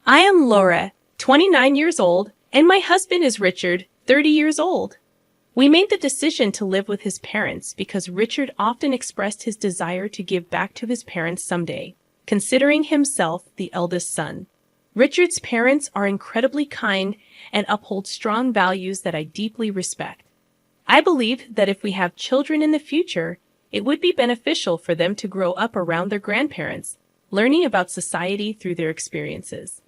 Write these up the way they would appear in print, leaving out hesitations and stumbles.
I am Laura, 29 years old, and my husband is Richard, 30 years old. We made the decision to live with his parents because Richard often expressed his desire to give back to his parents someday, considering himself the eldest son. Richard's parents are incredibly kind and uphold strong values that I deeply respect. I believe that if we have children in the future, it would be beneficial for them to grow up around their grandparents, learning about society through their experiences.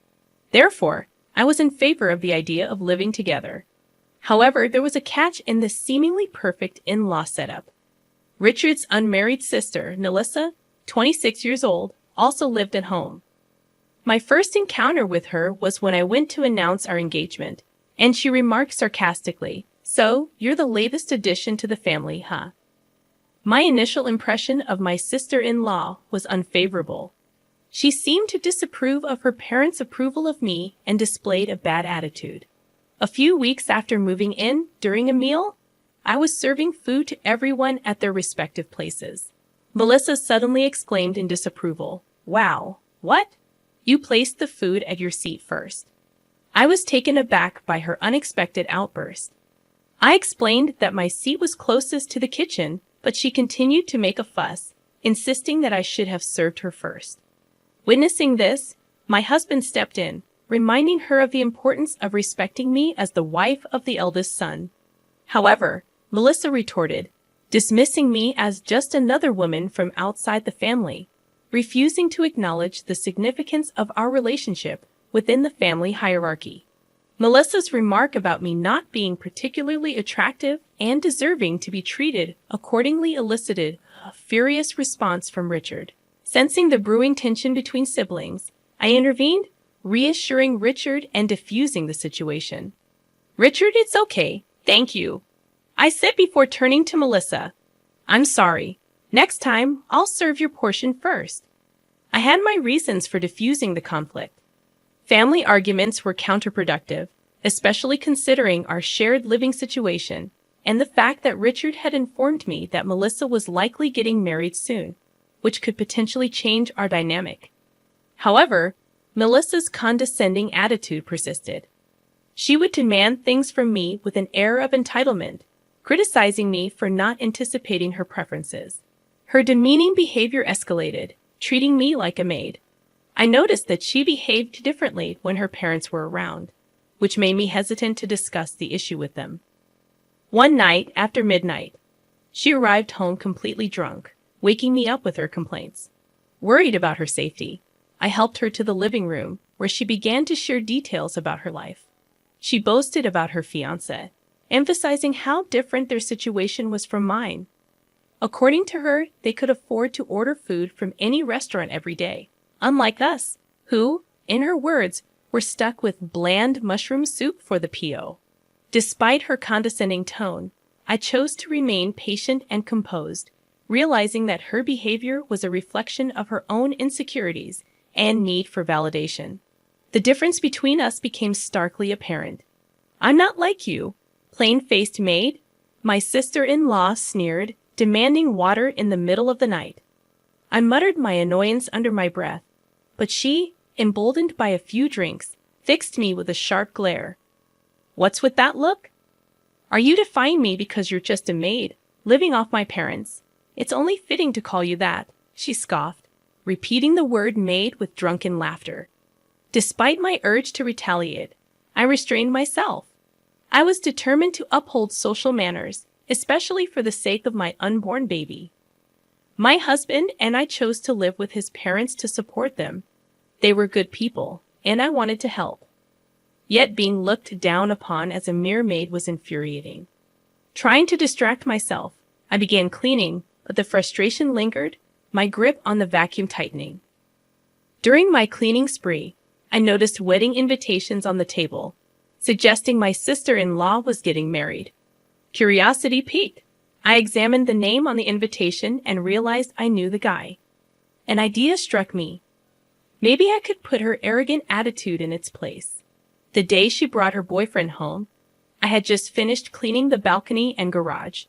Therefore, I was in favor of the idea of living together. However, there was a catch in this seemingly perfect in-law setup. Richard's unmarried sister, Melissa, 26 years old, also lived at home. My first encounter with her was when I went to announce our engagement, and she remarked sarcastically, "So, you're the latest addition to the family, huh?" My initial impression of my sister-in-law was unfavorable. She seemed to disapprove of her parents' approval of me and displayed a bad attitude. A few weeks after moving in, during a meal, I was serving food to everyone at their respective places. Melissa suddenly exclaimed in disapproval, "Wow, what? You placed the food at your seat first." I was taken aback by her unexpected outburst. I explained that my seat was closest to the kitchen, but she continued to make a fuss, insisting that I should have served her first. Witnessing this, my husband stepped in, reminding her of the importance of respecting me as the wife of the eldest son. However, Melissa retorted, dismissing me as just another woman from outside the family, refusing to acknowledge the significance of our relationship within the family hierarchy. Melissa's remark about me not being particularly attractive and deserving to be treated accordingly elicited a furious response from Richard. Sensing the brewing tension between siblings, I intervened, reassuring Richard and diffusing the situation. "Richard, it's okay, thank you," I said before turning to Melissa. "I'm sorry. Next time, I'll serve your portion first." I had my reasons for diffusing the conflict. Family arguments were counterproductive, especially considering our shared living situation and the fact that Richard had informed me that Melissa was likely getting married soon, which could potentially change our dynamic. However, Melissa's condescending attitude persisted. She would demand things from me with an air of entitlement, criticizing me for not anticipating her preferences. Her demeaning behavior escalated, treating me like a maid. I noticed that she behaved differently when her parents were around, which made me hesitant to discuss the issue with them. One night, after midnight, she arrived home completely drunk, waking me up with her complaints. Worried about her safety, I helped her to the living room, where she began to share details about her life. She boasted about her fiancé, emphasizing how different their situation was from mine. According to her, they could afford to order food from any restaurant every day, unlike us, who, in her words, were stuck with bland mushroom soup for the PO. Despite her condescending tone, I chose to remain patient and composed, realizing that her behavior was a reflection of her own insecurities and need for validation. The difference between us became starkly apparent. "I'm not like you, plain-faced maid," my sister-in-law sneered, demanding water in the middle of the night. I muttered my annoyance under my breath, but she, emboldened by a few drinks, fixed me with a sharp glare. "What's with that look? Are you defying me because you're just a maid, living off my parents? It's only fitting to call you that," she scoffed, repeating the word maid with drunken laughter. Despite my urge to retaliate, I restrained myself. I was determined to uphold social manners, especially for the sake of my unborn baby. My husband and I chose to live with his parents to support them. They were good people, and I wanted to help. Yet being looked down upon as a mere maid was infuriating. Trying to distract myself, I began cleaning, but the frustration lingered, my grip on the vacuum tightening. During my cleaning spree, I noticed wedding invitations on the table, suggesting my sister-in-law was getting married. Curiosity piqued. I examined the name on the invitation and realized I knew the guy. An idea struck me. Maybe I could put her arrogant attitude in its place. The day she brought her boyfriend home, I had just finished cleaning the balcony and garage.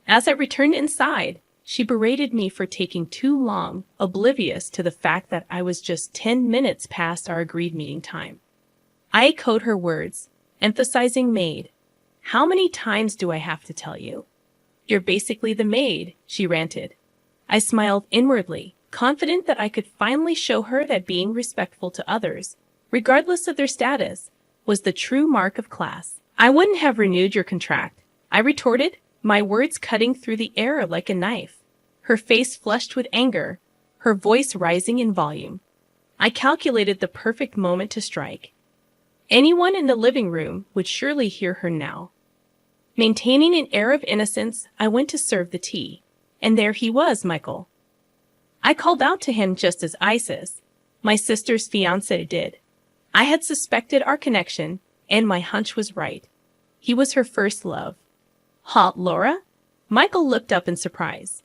As I returned inside, She berated me for taking too long, oblivious to the fact that I was just 10 minutes past our agreed meeting time. I echoed her words, emphasizing maid. How many times do I have to tell you? You're basically the maid, she ranted. I smiled inwardly, confident that I could finally show her that being respectful to others, regardless of their status, was the true mark of class. I wouldn't have renewed your contract, I retorted, my words cutting through the air like a knife. Her face flushed with anger, her voice rising in volume. I calculated the perfect moment to strike. Anyone in the living room would surely hear her now. Maintaining an air of innocence, I went to serve the tea. And there he was, Michael. I called out to him just as Isis, my sister's fiancé, did. I had suspected our connection, and my hunch was right. He was her first love. Hot, Laura? Michael looked up in surprise.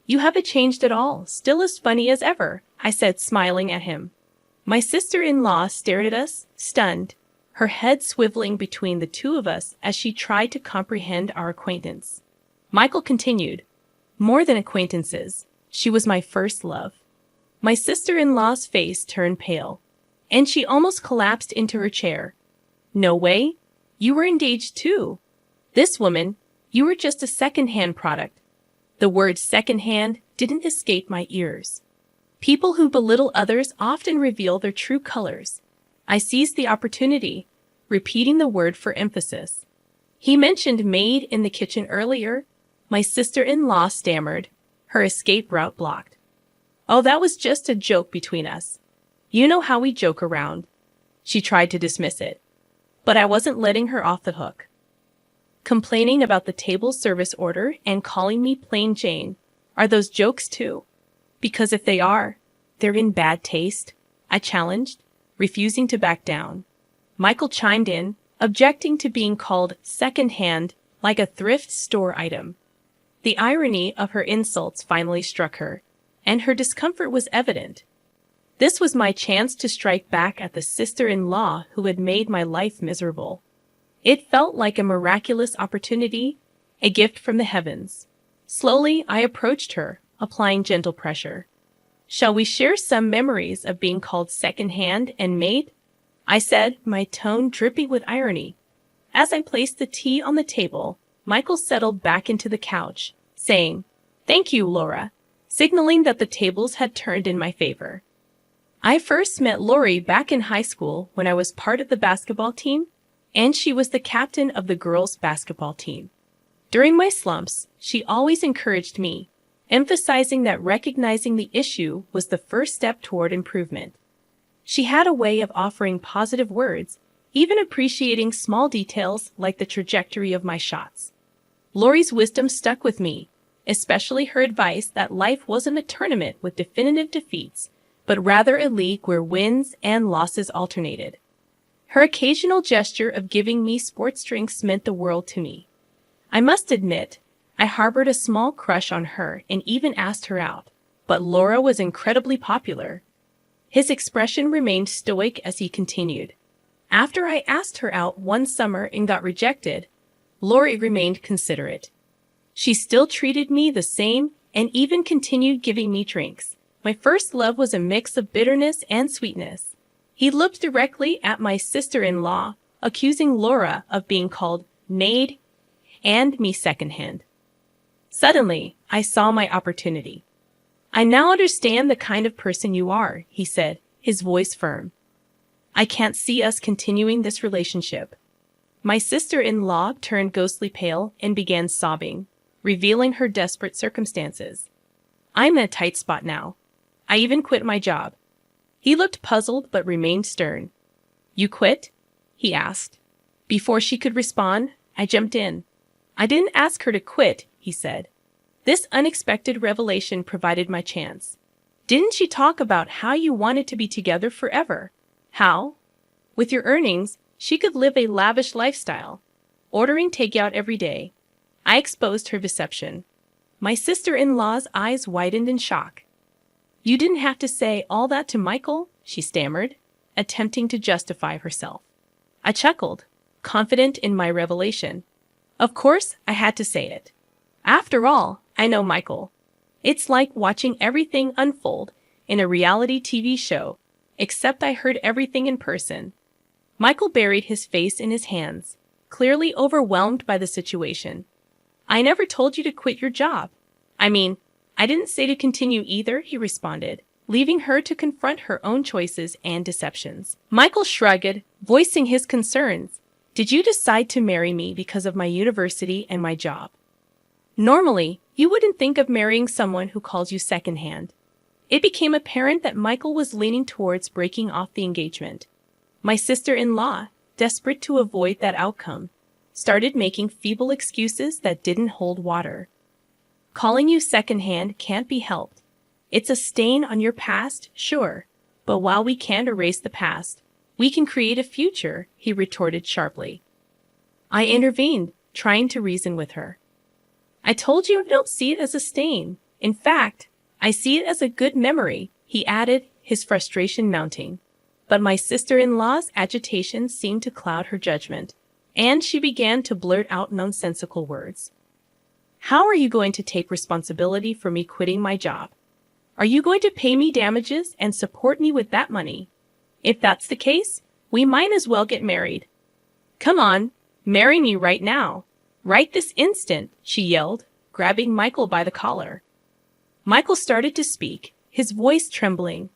You haven't changed at all, still as funny as ever, I said, smiling at him. My sister-in-law stared at us, stunned, her head swiveling between the two of us as she tried to comprehend our acquaintance. Michael continued, more than acquaintances, she was my first love. My sister-in-law's face turned pale, and she almost collapsed into her chair. No way, you were engaged too. This woman, you were just a second-hand product. The word second-hand didn't escape my ears. People who belittle others often reveal their true colors. I seized the opportunity, repeating the word for emphasis. He mentioned maid in the kitchen earlier. My sister-in-law stammered, her escape route blocked. Oh, that was just a joke between us. You know how we joke around. She tried to dismiss it, but I wasn't letting her off the hook. Complaining about the table service order and calling me plain Jane, are those jokes too? Because if they are, they're in bad taste, I challenged, refusing to back down. Michael chimed in, objecting to being called second-hand like a thrift store item. The irony of her insults finally struck her, and her discomfort was evident. This was my chance to strike back at the sister-in-law who had made my life miserable. It felt like a miraculous opportunity, a gift from the heavens. Slowly, I approached her, applying gentle pressure. Shall we share some memories of being called second-hand and maid? I said, my tone dripping with irony. As I placed the tea on the table, Michael settled back into the couch, saying, Thank you, Laura, signaling that the tables had turned in my favor. I first met Lori back in high school when I was part of the basketball team, and she was the captain of the girls' basketball team. During my slumps, she always encouraged me, emphasizing that recognizing the issue was the first step toward improvement. She had a way of offering positive words, even appreciating small details like the trajectory of my shots. Lori's wisdom stuck with me, especially her advice that life wasn't a tournament with definitive defeats, but rather a league where wins and losses alternated. Her occasional gesture of giving me sports drinks meant the world to me. I must admit, I harbored a small crush on her and even asked her out, but Laura was incredibly popular. His expression remained stoic as he continued. After I asked her out one summer and got rejected, Lori remained considerate. She still treated me the same and even continued giving me drinks. My first love was a mix of bitterness and sweetness. He looked directly at my sister-in-law, accusing Laura of being called maid and me secondhand. Suddenly, I saw my opportunity. I now understand the kind of person you are, he said, his voice firm. I can't see us continuing this relationship. My sister-in-law turned ghostly pale and began sobbing, revealing her desperate circumstances. I'm in a tight spot now. I even quit my job. He looked puzzled but remained stern. You quit? He asked. Before she could respond, I jumped in. I didn't ask her to quit, he said. This unexpected revelation provided my chance. Didn't she talk about how you wanted to be together forever? How? With your earnings, she could live a lavish lifestyle, ordering takeout every day. I exposed her deception. My sister-in-law's eyes widened in shock. You didn't have to say all that to Michael, she stammered, attempting to justify herself. I chuckled, confident in my revelation. Of course, I had to say it. After all, I know Michael. It's like watching everything unfold in a reality TV show, except I heard everything in person. Michael buried his face in his hands, clearly overwhelmed by the situation. I never told you to quit your job. I mean, I didn't say to continue either, he responded, leaving her to confront her own choices and deceptions. Michael shrugged, voicing his concerns. Did you decide to marry me because of my university and my job? Normally, you wouldn't think of marrying someone who calls you secondhand. It became apparent that Michael was leaning towards breaking off the engagement. My sister-in-law, desperate to avoid that outcome, started making feeble excuses that didn't hold water. Calling you secondhand can't be helped. It's a stain on your past, sure, but while we can't erase the past, we can create a future, he retorted sharply. I intervened, trying to reason with her. I told you I don't see it as a stain. In fact, I see it as a good memory, he added, his frustration mounting. But my sister-in-law's agitation seemed to cloud her judgment, and she began to blurt out nonsensical words. How are you going to take responsibility for me quitting my job? Are you going to pay me damages and support me with that money? If that's the case, we might as well get married. Come on, marry me right now. Right this instant, she yelled, grabbing Michael by the collar. Michael started to speak, his voice trembling.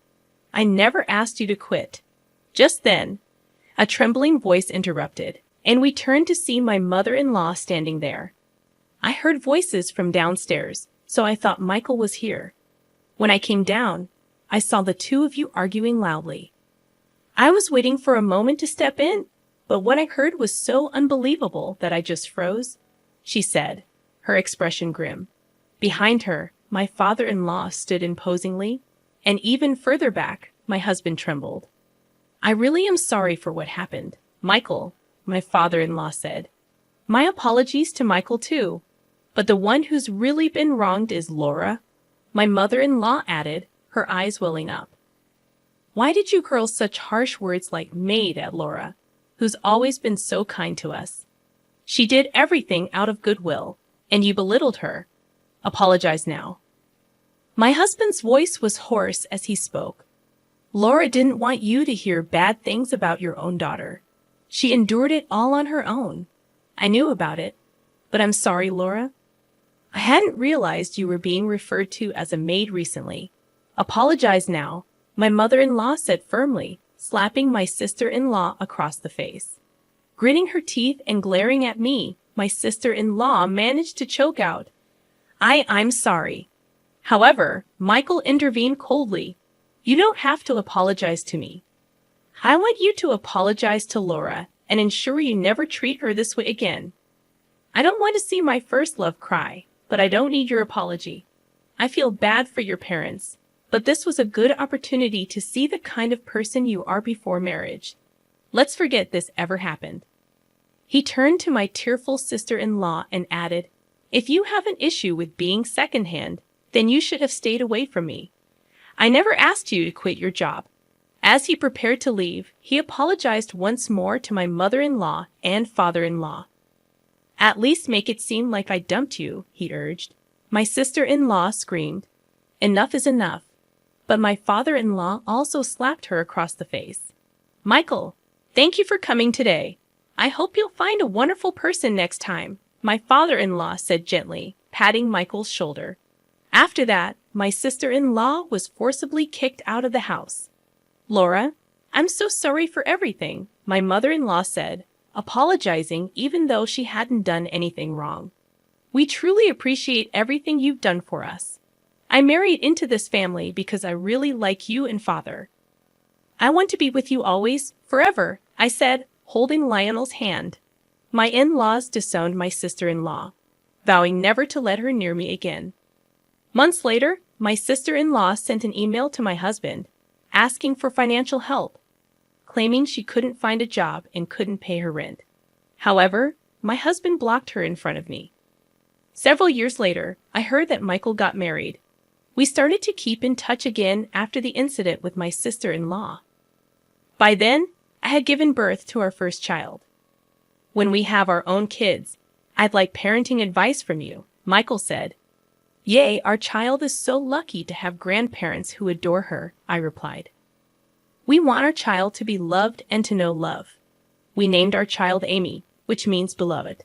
I never asked you to quit. Just then, a trembling voice interrupted, and we turned to see my mother-in-law standing there. I heard voices from downstairs, so I thought Michael was here. When I came down, I saw the two of you arguing loudly. I was waiting for a moment to step in, but what I heard was so unbelievable that I just froze, she said, her expression grim. Behind her, my father-in-law stood imposingly, and even further back, my husband trembled. I really am sorry for what happened, Michael, my father-in-law said. My apologies to Michael too, but the one who's really been wronged is Laura, my mother-in-law added, her eyes welling up. Why did you hurl such harsh words like maid at Laura, who's always been so kind to us? She did everything out of goodwill, and you belittled her. Apologize now. My husband's voice was hoarse as he spoke. Laura didn't want you to hear bad things about your own daughter. She endured it all on her own. I knew about it, but I'm sorry, Laura. I hadn't realized you were being referred to as a maid recently. Apologize now, my mother-in-law said firmly, slapping my sister-in-law across the face. Gritting her teeth and glaring at me, my sister-in-law managed to choke out, I'm sorry. However, Michael intervened coldly. You don't have to apologize to me. I want you to apologize to Laura and ensure you never treat her this way again. I don't want to see my first love cry, but I don't need your apology. I feel bad for your parents, but this was a good opportunity to see the kind of person you are before marriage. Let's forget this ever happened. He turned to my tearful sister-in-law and added, If you have an issue with being secondhand, then you should have stayed away from me. I never asked you to quit your job. As he prepared to leave, he apologized once more to my mother-in-law and father-in-law. At least make it seem like I dumped you, he urged. My sister-in-law screamed, Enough is enough. But my father-in-law also slapped her across the face. Michael, thank you for coming today. I hope you'll find a wonderful person next time, my father-in-law said gently, patting Michael's shoulder. After that, my sister-in-law was forcibly kicked out of the house. Laura, I'm so sorry for everything, my mother-in-law said, apologizing even though she hadn't done anything wrong. We truly appreciate everything you've done for us. I married into this family because I really like you and father. I want to be with you always, forever, I said, holding Lionel's hand. My in-laws disowned my sister-in-law, vowing never to let her near me again. Months later, my sister-in-law sent an email to my husband, asking for financial help, claiming she couldn't find a job and couldn't pay her rent. However, my husband blocked her in front of me. Several years later, I heard that Michael got married. We started to keep in touch again after the incident with my sister-in-law. By then, I had given birth to our first child. When we have our own kids, I'd like parenting advice from you, Michael said. Yay, our child is so lucky to have grandparents who adore her, I replied. We want our child to be loved and to know love. We named our child Amy, which means beloved.